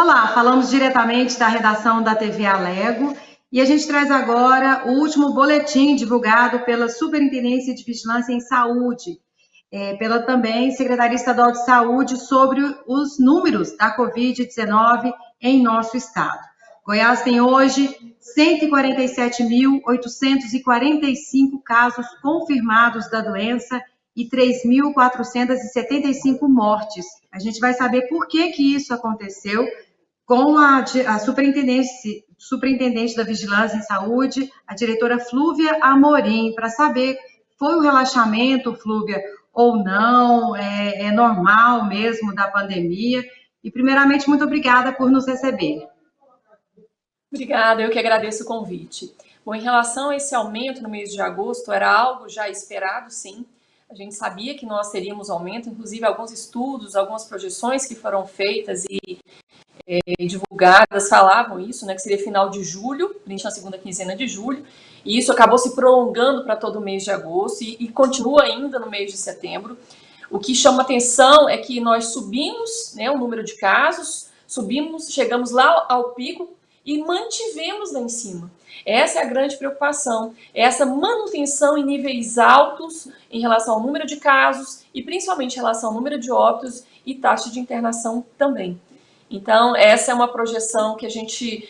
Olá, falamos diretamente da redação da TV Alego e a gente traz agora o último boletim divulgado pela Superintendência de Vigilância em Saúde, pela também Secretaria Estadual de Saúde, sobre os números da Covid-19 em nosso estado. Goiás tem hoje 147.845 casos confirmados da doença e 3.475 mortes. A gente vai saber por que isso aconteceu com a superintendente da Vigilância em Saúde, a diretora Flúvia Amorim, para saber, foi o relaxamento, Flúvia, ou não, é normal mesmo da pandemia? E, primeiramente, muito obrigada por nos receber. Obrigada, eu que agradeço o convite. Bom, em relação a esse aumento no mês de agosto, era algo já esperado, sim. A gente sabia que nós teríamos aumento, inclusive alguns estudos, algumas projeções que foram feitas e divulgadas falavam isso, né, que seria final de julho, na segunda quinzena de julho, e isso acabou se prolongando para todo o mês de agosto e continua ainda no mês de setembro. O que chama atenção é que nós subimos, né, o número de casos, chegamos lá ao pico e mantivemos lá em cima. Essa é a grande preocupação, essa manutenção em níveis altos em relação ao número de casos e principalmente em relação ao número de óbitos e taxa de internação também. Então, essa é uma projeção que a gente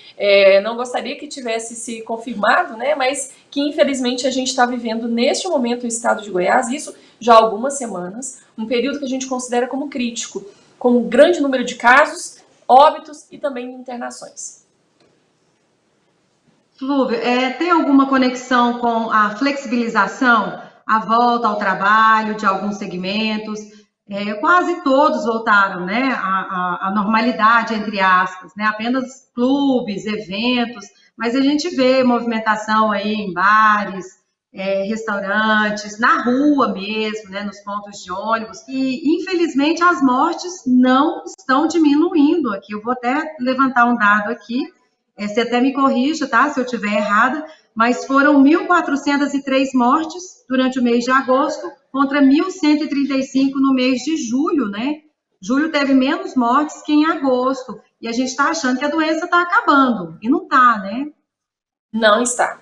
não gostaria que tivesse se confirmado, né? Mas que, infelizmente, a gente está vivendo neste momento no estado de Goiás, isso já há algumas semanas, um período que a gente considera como crítico, com um grande número de casos, óbitos e também internações. Flúvia, tem alguma conexão com a flexibilização, a volta ao trabalho de alguns segmentos? Quase todos voltaram, né, à normalidade, entre aspas, né, apenas clubes, eventos, mas a gente vê movimentação aí em bares, restaurantes, na rua mesmo, né, nos pontos de ônibus, e infelizmente as mortes não estão diminuindo aqui. Eu vou até levantar um dado aqui, você até me corrija, tá, se eu estiver errada, mas foram 1.403 mortes durante o mês de agosto, contra 1.135 no mês de julho, né? Julho teve menos mortes que em agosto, e a gente está achando que a doença está acabando, e não está, né? Não está.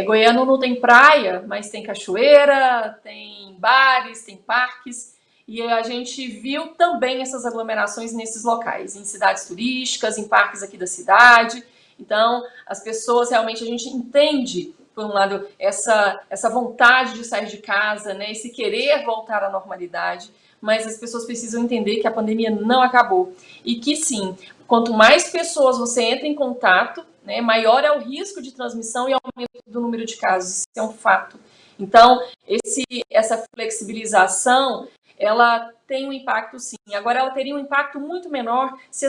Goiânia não tem praia, mas tem cachoeira, tem bares, tem parques, e a gente viu também essas aglomerações nesses locais, em cidades turísticas, em parques aqui da cidade. Então, as pessoas, realmente, a gente entende, por um lado, essa vontade de sair de casa, né, esse querer voltar à normalidade, mas as pessoas precisam entender que a pandemia não acabou e que, sim, quanto mais pessoas você entra em contato, né, maior é o risco de transmissão e aumento do número de casos, isso é um fato. Então, essa flexibilização, ela tem um impacto, sim. Agora, ela teria um impacto muito menor se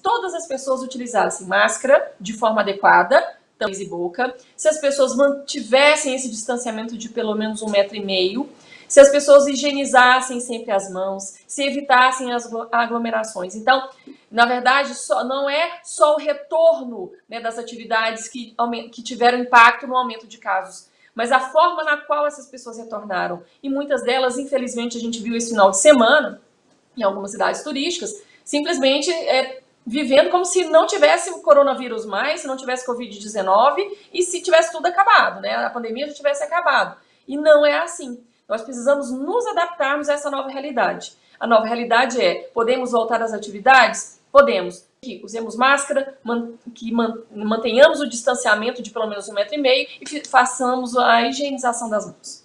todas as pessoas utilizassem máscara de forma adequada, nariz e boca, se as pessoas mantivessem esse distanciamento de pelo menos 1,5 metro, se as pessoas higienizassem sempre as mãos, se evitassem as aglomerações. Então, na verdade, não é só o retorno, né, das atividades que tiveram impacto no aumento de casos, mas a forma na qual essas pessoas retornaram. E muitas delas, infelizmente, a gente viu esse final de semana, em algumas cidades turísticas, simplesmente vivendo como se não tivesse o coronavírus mais, se não tivesse Covid-19 e se tivesse tudo acabado, né? A pandemia já tivesse acabado. E não é assim. Nós precisamos nos adaptarmos a essa nova realidade. A nova realidade podemos voltar às atividades? Podemos. Que usemos máscara, que mantenhamos o distanciamento de pelo menos 1,5 metro e façamos a higienização das mãos.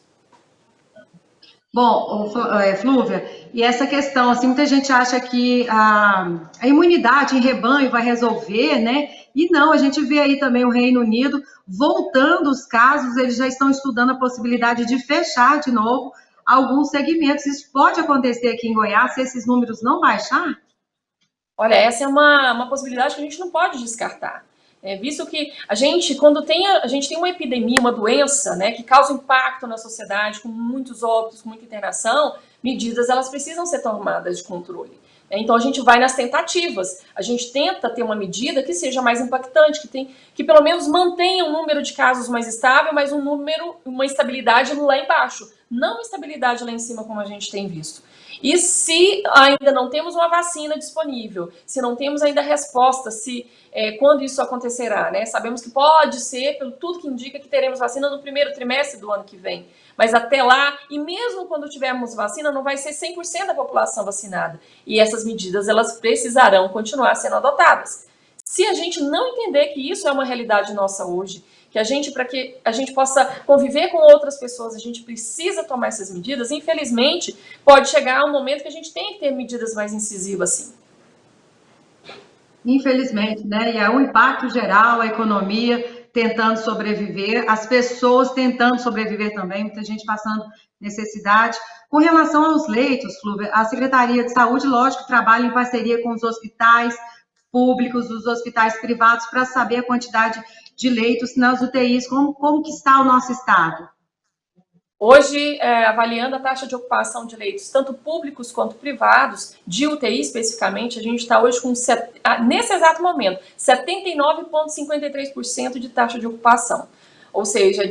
Bom, Flúvia, e essa questão, assim, muita gente acha que a imunidade em rebanho vai resolver, né? E não, a gente vê aí também o Reino Unido voltando os casos, eles já estão estudando a possibilidade de fechar de novo alguns segmentos. Isso pode acontecer aqui em Goiás se esses números não baixar? Olha, essa é uma possibilidade que a gente não pode descartar. Visto que quando a gente tem uma epidemia, uma doença, né, que causa impacto na sociedade, com muitos óbitos, com muita internação, medidas elas precisam ser tomadas de controle. Então a gente vai nas tentativas, a gente tenta ter uma medida que seja mais impactante, que pelo menos mantenha um número de casos mais estável, mas uma estabilidade lá embaixo, não estabilidade lá em cima como a gente tem visto. E se ainda não temos uma vacina disponível, se não temos ainda resposta, quando isso acontecerá, né? Sabemos que pode ser, pelo tudo que indica, que teremos vacina no primeiro trimestre do ano que vem. Mas até lá, e mesmo quando tivermos vacina, não vai ser 100% da população vacinada. E essas medidas, elas precisarão continuar sendo adotadas. Se a gente não entender que isso é uma realidade nossa hoje, para que a gente possa conviver com outras pessoas, a gente precisa tomar essas medidas. Infelizmente, pode chegar um momento que a gente tem que ter medidas mais incisivas, sim. Infelizmente, né? E é o impacto geral, a economia tentando sobreviver, as pessoas tentando sobreviver também, muita gente passando necessidade. Com relação aos leitos, Flúvia, a Secretaria de Saúde, lógico, trabalha em parceria com os hospitais públicos, os hospitais privados, para saber a quantidade de leitos nas UTIs, como que está o nosso estado? Hoje, avaliando a taxa de ocupação de leitos, tanto públicos quanto privados, de UTI especificamente, a gente está hoje com, nesse exato momento, 79,53% de taxa de ocupação. Ou seja,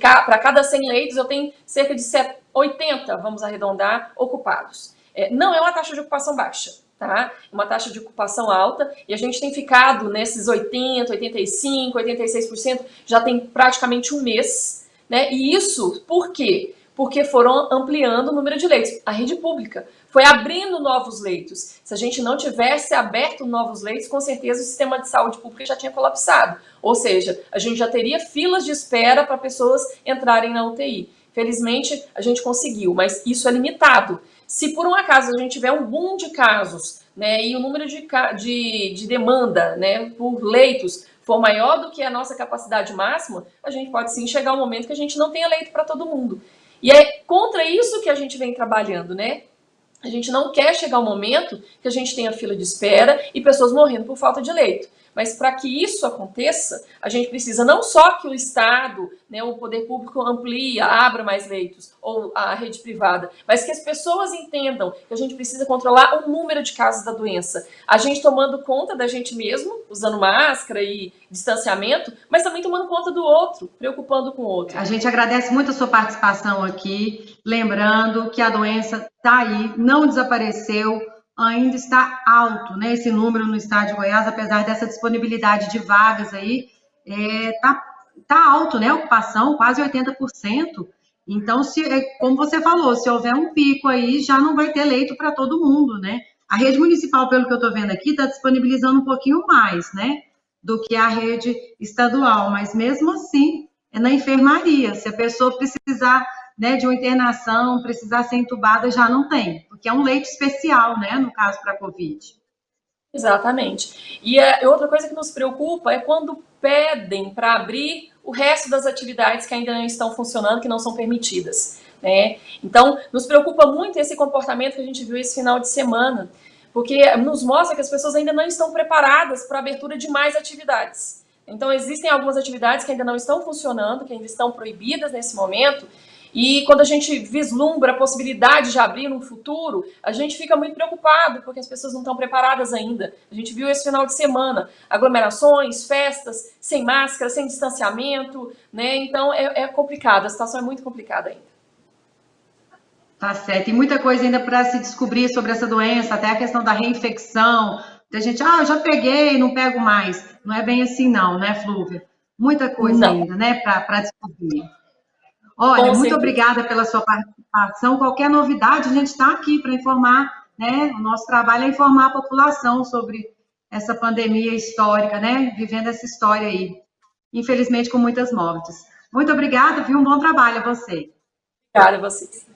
para cada 100 leitos, eu tenho cerca de 80, vamos arredondar, ocupados. Não é uma taxa de ocupação baixa, tá? É uma taxa de ocupação alta, e a gente tem ficado nesses 80, 85, 86%, já tem praticamente um mês, né? E isso por quê? Porque foram ampliando o número de leitos. A rede pública foi abrindo novos leitos. Se a gente não tivesse aberto novos leitos, com certeza o sistema de saúde pública já tinha colapsado. Ou seja, a gente já teria filas de espera para pessoas entrarem na UTI. Felizmente, a gente conseguiu, mas isso é limitado. Se por um acaso a gente tiver um boom de casos, né, e o número de demanda, né, por leitos for maior do que a nossa capacidade máxima, a gente pode sim chegar um momento que a gente não tenha leito para todo mundo. E é contra isso que a gente vem trabalhando, né? A gente não quer chegar um momento que a gente tenha fila de espera e pessoas morrendo por falta de leito. Mas para que isso aconteça, a gente precisa não só que o Estado, né, o poder público amplie, abra mais leitos, ou a rede privada, mas que as pessoas entendam que a gente precisa controlar o número de casos da doença. A gente tomando conta da gente mesmo, usando máscara e distanciamento, mas também tomando conta do outro, preocupando com o outro. A gente agradece muito a sua participação aqui, lembrando que a doença está aí, não desapareceu, ainda está alto, né, esse número no estado de Goiás, apesar dessa disponibilidade de vagas aí, tá alto, né, a ocupação, quase 80%. Então, como você falou, se houver um pico aí, já não vai ter leito para todo mundo, né? A rede municipal, pelo que eu estou vendo aqui, está disponibilizando um pouquinho mais, né, do que a rede estadual, mas mesmo assim, é na enfermaria. Se a pessoa precisar, né, de uma internação, precisar ser entubada, já não tem, porque é um leito especial, né, no caso para a Covid. Exatamente. E outra coisa que nos preocupa é quando pedem para abrir o resto das atividades que ainda não estão funcionando, que não são permitidas, né? Então, nos preocupa muito esse comportamento que a gente viu esse final de semana, porque nos mostra que as pessoas ainda não estão preparadas para a abertura de mais atividades. Então, existem algumas atividades que ainda não estão funcionando, que ainda estão proibidas nesse momento, e quando a gente vislumbra a possibilidade de abrir no futuro, a gente fica muito preocupado, porque as pessoas não estão preparadas ainda. A gente viu esse final de semana, aglomerações, festas, sem máscara, sem distanciamento, né? Então é complicado, a situação é muito complicada ainda. Tá certo, tem muita coisa ainda para se descobrir sobre essa doença, até a questão da reinfecção, da gente, eu já peguei, não pego mais. Não é bem assim não, né, Flúvia? Muita coisa ainda, né, para descobrir. Olha, muito obrigada pela sua participação. Qualquer novidade, a gente está aqui para informar, né? O nosso trabalho é informar a população sobre essa pandemia histórica, né? Vivendo essa história aí, infelizmente com muitas mortes. Muito obrigada, viu? Um bom trabalho a você. Obrigada a vocês.